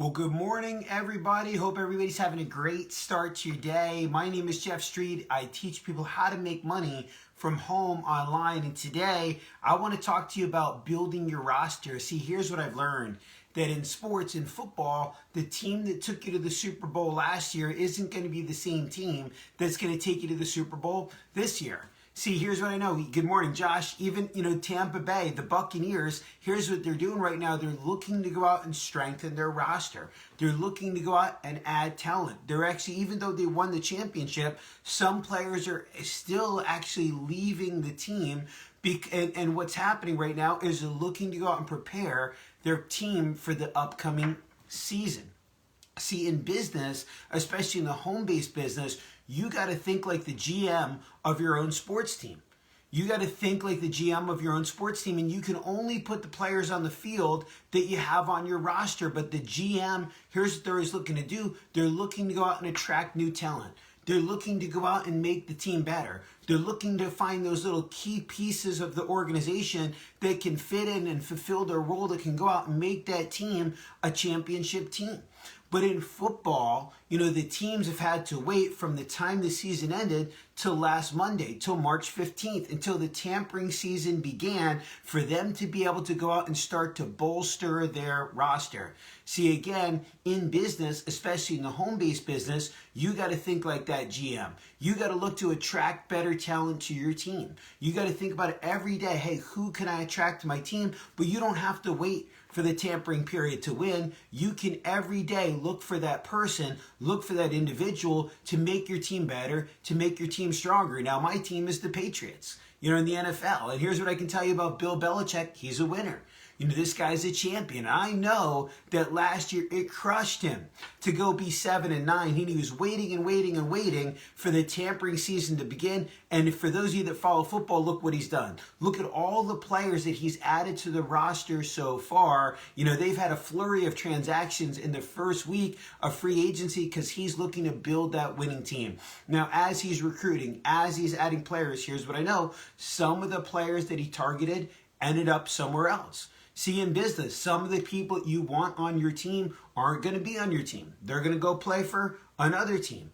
Well, good morning, everybody. Hope everybody's having a great start to your day. My name is Jeff Street. I teach people how to make money from home online. And today, I want to talk to you about building your roster. See, here's what I've learned. That in sports, in football, the team that took you to the Super Bowl last year isn't going to be the same team that's going to take you to the Super Bowl this year. See, here's what I know. Good morning, Josh. Even, Tampa Bay, the Buccaneers, here's what they're doing right now. They're looking to go out and strengthen their roster. They're looking to go out and add talent. They're actually, even though they won the championship, some players are still actually leaving the team. And what's happening right now is they're looking to go out and prepare their team for the upcoming season. See, in business, especially in the home-based business, you got to think like the GM of your own sports team. You got to think like the GM of your own sports team, and you can only put the players on the field that you have on your roster. But the GM, here's what they're always looking to do. They're looking to go out and attract new talent. They're looking to go out and make the team better. They're looking to find those little key pieces of the organization that can fit in and fulfill their role, that can go out and make that team a championship team. But in football, the teams have had to wait from the time the season ended till last Monday, till March 15th, until the tampering season began, for them to be able to go out and start to bolster their roster. See, again, in business, especially in the home-based business, you got to think like that GM. You got to look to attract better talent to your team. You got to think about it every day. Hey, who can I attract to my team? But you don't have to wait for the tampering period to win. You can every day look for that person, look for that individual to make your team better, to make your team stronger. Now, my team is the Patriots, in the NFL. And here's what I can tell you about Bill Belichick. He's a winner. This guy's a champion. I know that last year it crushed him to go be 7-9. He was waiting and waiting and waiting for the tampering season to begin. And for those of you that follow football, look what he's done. Look at all the players that he's added to the roster so far. They've had a flurry of transactions in the first week of free agency because he's looking to build that winning team. Now, as he's recruiting, as he's adding players, here's what I know. Some of the players that he targeted ended up somewhere else. See, in business, some of the people you want on your team aren't going to be on your team. They're going to go play for another team.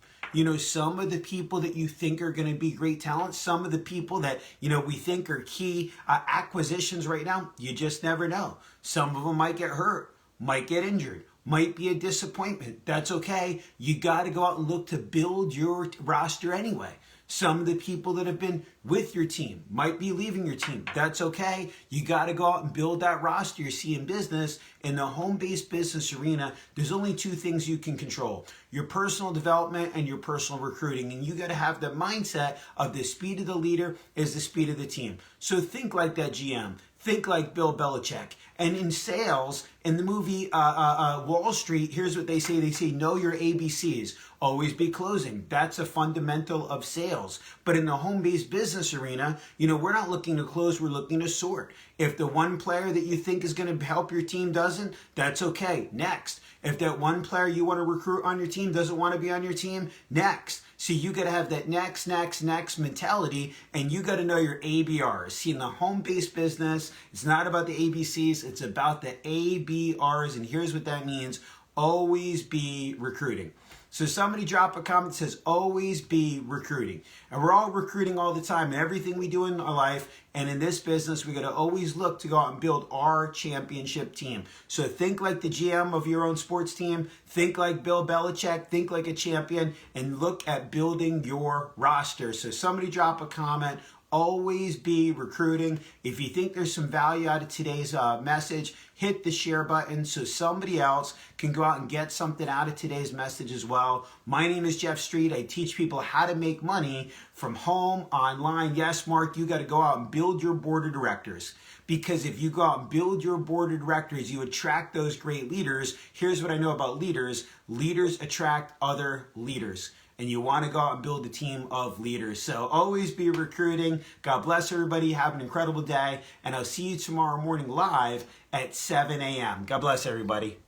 Some of the people that you think are going to be great talent, some of the people that, we think are key acquisitions right now, you just never know. Some of them might get hurt, might get injured, might be a disappointment. That's okay. You got to go out and look to build your roster anyway. Some of the people that have been with your team might be leaving your team. That's okay. You got to go out and build that roster. You see, in business, in the home-based business arena, there's only two things you can control: your personal development and your personal recruiting. And you got to have the mindset of the speed of the leader is the speed of the team. So think like that GM. Think like Bill Belichick. And in sales, in the movie Wall Street, here's what they say. They say, know your ABCs. Always be closing. That's a fundamental of sales. But in the home-based business arena, we're not looking to close. We're looking to sort. If the one player that you think is going to help your team doesn't, that's okay. Next. If that one player you want to recruit on your team doesn't want to be on your team, next. See, you got to have that next mentality, and you got to know your ABRs. See, in the home-based business, it's not about the ABCs, it's about the ABRs, and here's what that means: always be recruiting. So somebody drop a comment that says, always be recruiting. And we're all recruiting all the time in everything we do in our life. And in this business, we got to always look to go out and build our championship team. So think like the GM of your own sports team. Think like Bill Belichick. Think like a champion. And look at building your roster. So somebody drop a comment. Always be recruiting. If you think there's some value out of today's message, hit the share button so somebody else can go out and get something out of today's message as well. My name is Jeff Street. I teach people how to make money from home, online. Yes, Mark, you got to go out and build your board of directors. Because if you go out and build your board of directors, you attract those great leaders. Here's what I know about leaders. Leaders attract other leaders. And you want to go out and build a team of leaders. So always be recruiting. God bless everybody. Have an incredible day. And I'll see you tomorrow morning live at 7 a.m. God bless everybody.